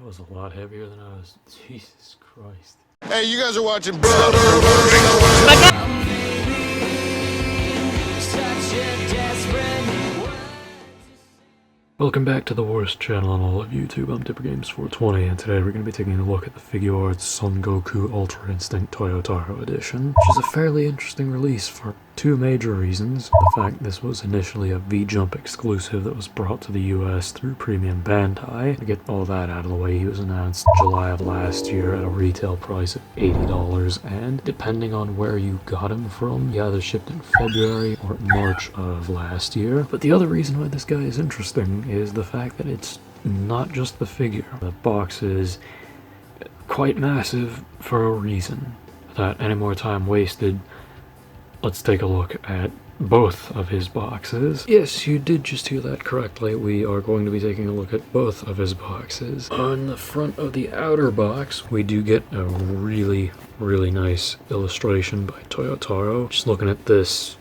That was a lot heavier than I was. Jesus Christ. Hey, you guys are watching. Welcome back to the worst channel on all of YouTube. I'm DipperGames420, and today we're going to be taking a look at the Figuarts Son Goku Ultra Instinct Toyotaro Edition, which is a fairly interesting release for two major reasons. The fact this was initially a V-Jump exclusive that was brought to the US through Premium Bandai. To get all that out of the way, he was announced July of last year at a retail price of $80, and depending on where you got him from, he either shipped in February or March of last year. But the other reason why this guy is interesting is the fact that it's not just the figure. The box is quite massive for a reason. Without any more time wasted, let's take a look at both of his boxes. Yes, you did just hear that correctly. We are going to be taking a look at both of his boxes. On the front of the outer box, we do get a really nice illustration by Toyotaro. Just looking at this,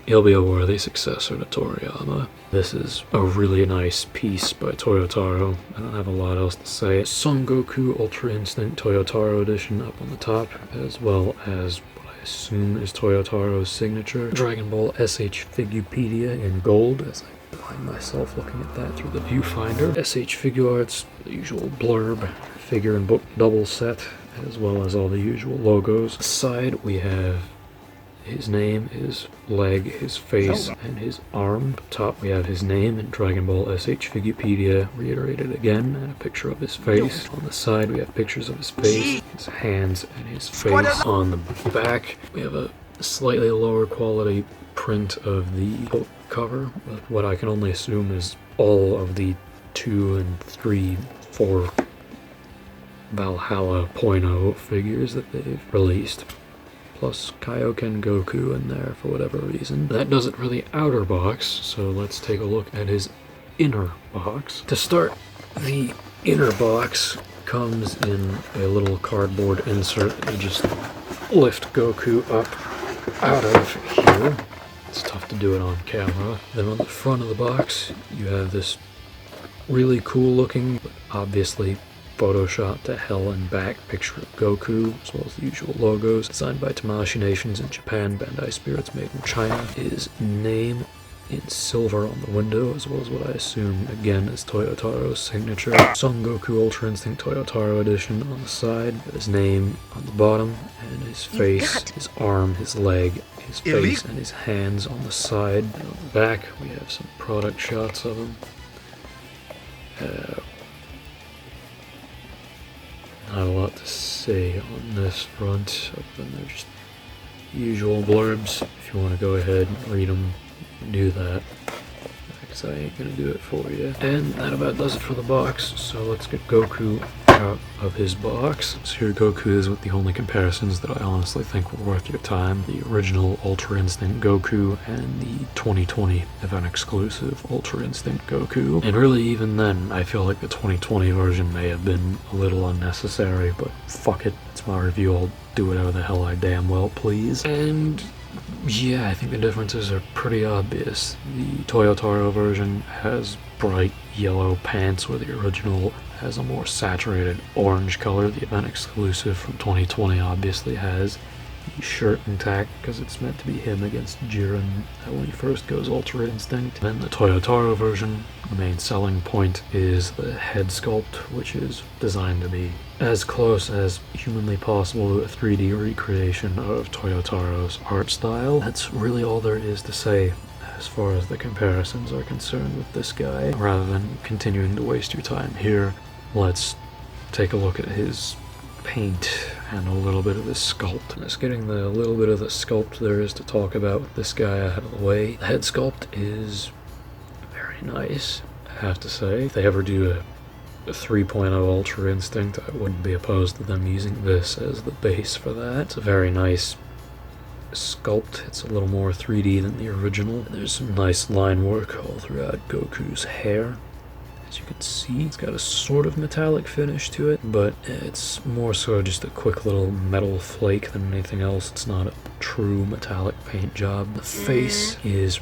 he'll be a worthy successor to Toriyama. This is a really nice piece by Toyotaro. I don't have a lot else to say. Son Goku Ultra Instinct Toyotaro Edition up on the top, as well as what I assume is Toyotaro's signature. Dragon Ball S.H.Figuarts in gold, as I find myself looking at that through the viewfinder. S.H.Figuarts, the usual blurb, figure and book double set, as well as all the usual logos. Side we have his name, his leg, his face, and his arm. Up top we have his name in Dragon Ball S.H.Figuarts reiterated again, and a picture of his face. On the side we have pictures of his face, his hands, and his face. On the back we have a slightly lower quality print of the book cover, with what I can only assume is all of the 2 and 3, 4 Valhalla .0 figures that they've released, plus Kaioken Goku in there for whatever reason. That does it for the outer box, so let's take a look at his inner box. To start, the inner box comes in a little cardboard insert. You just lift Goku up out of here. It's tough to do it on camera. Then on the front of the box, you have this really cool looking, but obviously Photoshop to hell and back picture of Goku, as well as the usual logos. Designed by Tamashii Nations in Japan, Bandai Spirits made in China. His name in silver on the window, as well as what I assume again is Toyotaro's signature. Son Goku Ultra Instinct Toyotaro Edition on the side. His name on the bottom, and his face, his arm, his leg, his face, and his hands on the side. And on the back we have some product shots of him. Not a lot to say on this front, other than they're just usual blurbs. If you want to go ahead and read them, do that, because I ain't gonna do it for you. And that about does it for the box, so let's get Goku out of his box. So here Goku is with the only comparisons that I honestly think were worth your time. The original Ultra Instinct Goku and the 2020 event exclusive Ultra Instinct Goku. And really even then, I feel like the 2020 version may have been a little unnecessary, but fuck it, it's my review, I'll do whatever the hell I damn well please. And yeah, I think the differences are pretty obvious. The Toyotaro version has bright yellow pants, where the original has a more saturated orange color. The event exclusive from 2020 obviously has the shirt intact, because it's meant to be him against Jiren when he first goes Ultra Instinct. Then the Toyotaro version, the main selling point is the head sculpt, which is designed to be as close as humanly possible to a 3D recreation of Toyotaro's art style. That's really all there is to say as far as the comparisons are concerned with this guy. Rather than continuing to waste your time here, let's take a look at his paint and a little bit of his sculpt. Just getting the little bit of the sculpt there is to talk about with this guy out of the way. The head sculpt is very nice, I have to say. If they ever do a 3.0 Ultra Instinct, I wouldn't be opposed to them using this as the base for that. It's a very nice sculpt. It's a little more 3D than the original. There's some nice line work all throughout Goku's hair. As you can see, it's got a sort of metallic finish to it, but it's more so just a quick little metal flake than anything else. It's not a true metallic paint job. The face is,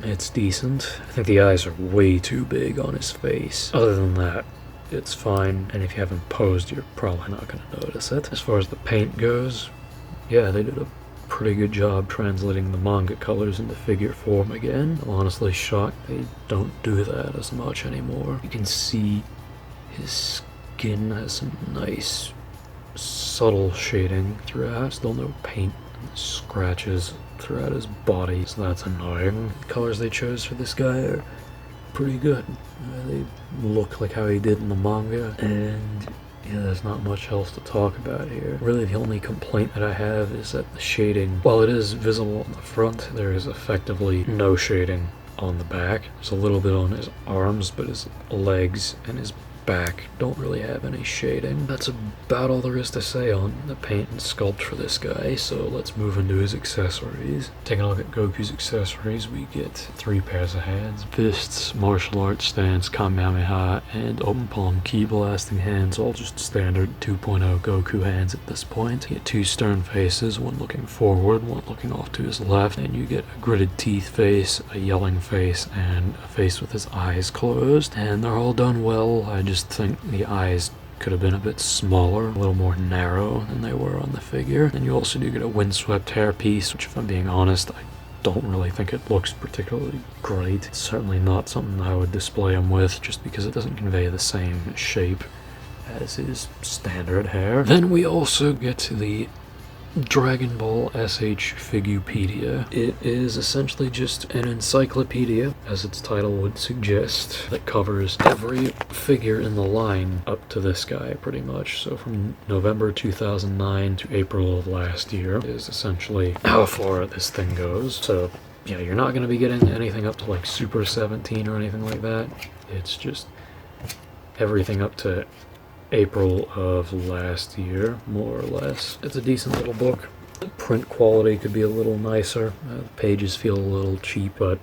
it's decent. I think the eyes are way too big on his face. Other than that, it's fine, and if you haven't posed, you're probably not going to notice it. As far as the paint goes, yeah, they did a pretty good job translating the manga colors into figure form again. I'm honestly shocked they don't do that as much anymore. You can see his skin has some nice subtle shading throughout. Still no paint and scratches throughout his body, so that's annoying. The colors they chose for this guy are pretty good. They look like how he did in the manga, and yeah, there's not much else to talk about here. Really, the only complaint that I have is that the shading, while it is visible on the front, there is effectively no shading on the back. There's a little bit on his arms, but his legs and his back don't really have any shading. That's about all there is to say on the paint and sculpt for this guy, so let's move into his accessories. Taking a look at Goku's accessories, we get 3 pairs of hands, fists, martial arts stance, Kamehameha, and open palm ki blasting hands, all just standard 2.0 Goku hands at this point. You get 2 stern faces, one looking forward, one looking off to his left, and you get a gritted teeth face, a yelling face, and a face with his eyes closed, and they're all done well. I just think the eyes could have been a bit smaller, a little more narrow than they were on the figure. And you also do get a windswept hairpiece, which if I'm being honest, I don't really think it looks particularly great. It's certainly not something I would display him with, just because it doesn't convey the same shape as his standard hair. Then we also get to the Dragon Ball S.H.Figuarts. It is essentially just an encyclopedia, as its title would suggest, that covers every figure in the line up to this guy, pretty much. So from November 2009 to April of last year is essentially how far this thing goes. So yeah, you're not going to be getting anything up to like Super 17 or anything like that. It's just everything up to April of last year, more or less. It's a decent little book. The print quality could be a little nicer. The pages feel a little cheap, but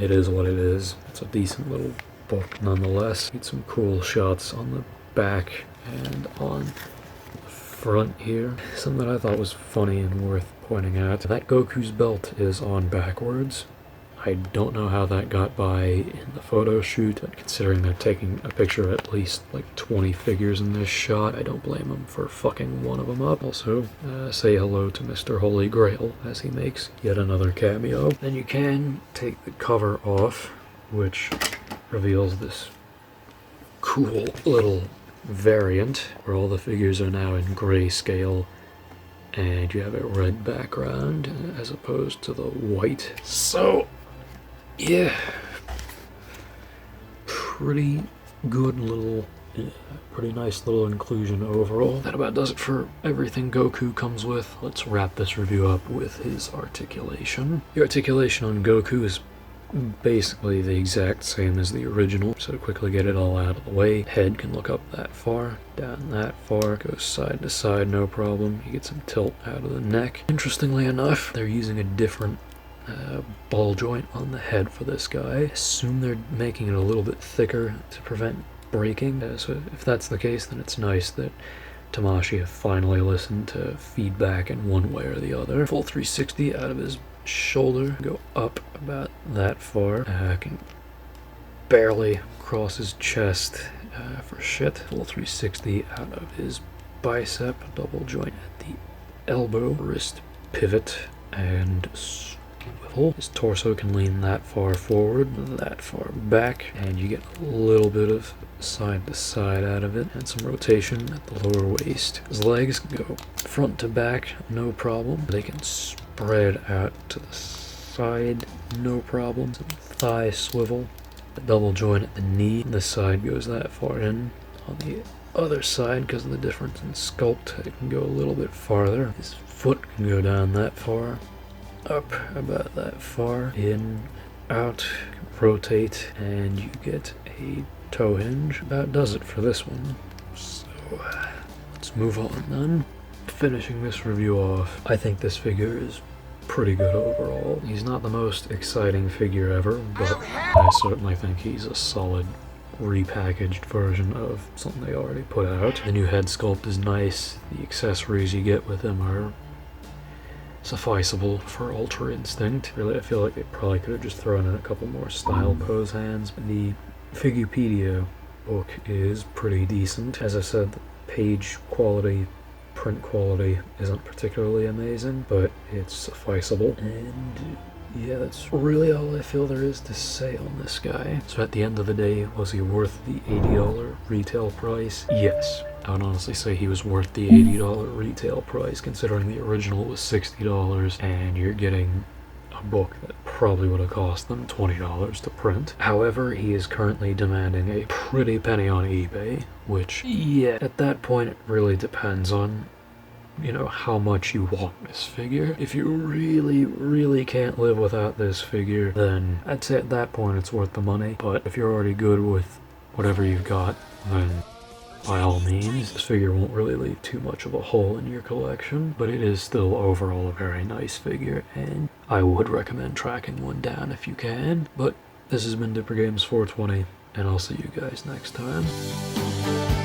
it is what it is. It's a decent little book nonetheless. Get some cool shots on the back and on the front here. Something that I thought was funny and worth pointing out. That Goku's belt is on backwards. I don't know how that got by in the photo shoot, but considering they're taking a picture of at least like 20 figures in this shot, I don't blame them for fucking one of them up. Also, say hello to Mr. Holy Grail as he makes yet another cameo. Then you can take the cover off, which reveals this cool little variant where all the figures are now in grayscale and you have a red background as opposed to the white. So yeah, pretty good little, pretty nice little inclusion overall. That about does it for everything Goku comes with. Let's wrap this review up with his articulation. The articulation on Goku is basically the exact same as the original, so to quickly get it all out of the way, head can look up that far, down that far, goes side to side, no problem. You get some tilt out of the neck. Interestingly enough, they're using a different ball joint on the head for this guy. I assume they're making it a little bit thicker to prevent breaking, so if that's the case, then it's nice that Tamashii have finally listened to feedback in one way or the other. Full 360 out of his shoulder, go up about that far. Can barely cross his chest for shit. Full 360 out of his bicep, double joint at the elbow, wrist pivot, and swivel. His torso can lean that far forward, that far back, and you get a little bit of side to side out of it, and some rotation at the lower waist. His legs can go front to back, no problem. They can spread out to the side, no problem. Some thigh swivel, a double joint at the knee. This side goes that far in. On the other side, because of the difference in sculpt, it can go a little bit farther. His foot can go down that far, up about that far, in, out, rotate, and you get a toe hinge. That does it for this one. So let's move on then. Finishing this review off, I think this figure is pretty good overall. He's not the most exciting figure ever, but I certainly think he's a solid repackaged version of something they already put out. The new head sculpt is nice. The accessories you get with him are sufficeable for Ultra Instinct. Really, I feel like they probably could have just thrown in a couple more style pose hands. The Figuarts book is pretty decent. As I said, the page quality, print quality isn't particularly amazing, but it's sufficeable. And yeah, that's really all I feel there is to say on this guy. So at the end of the day, was he worth the $80 retail price? Yes. I would honestly say he was worth the $80 retail price, considering the original was $60 and you're getting a book that probably would have cost them $20 to print. However, he is currently demanding a pretty penny on eBay, which, yeah, at that point it really depends on, you know, how much you want this figure. If you really, really can't live without this figure, then I'd say at that point it's worth the money. But if you're already good with whatever you've got, then by all means, this figure won't really leave too much of a hole in your collection, but it is still overall a very nice figure, and I would recommend tracking one down if you can. But this has been Dipper Games 420, and I'll see you guys next time.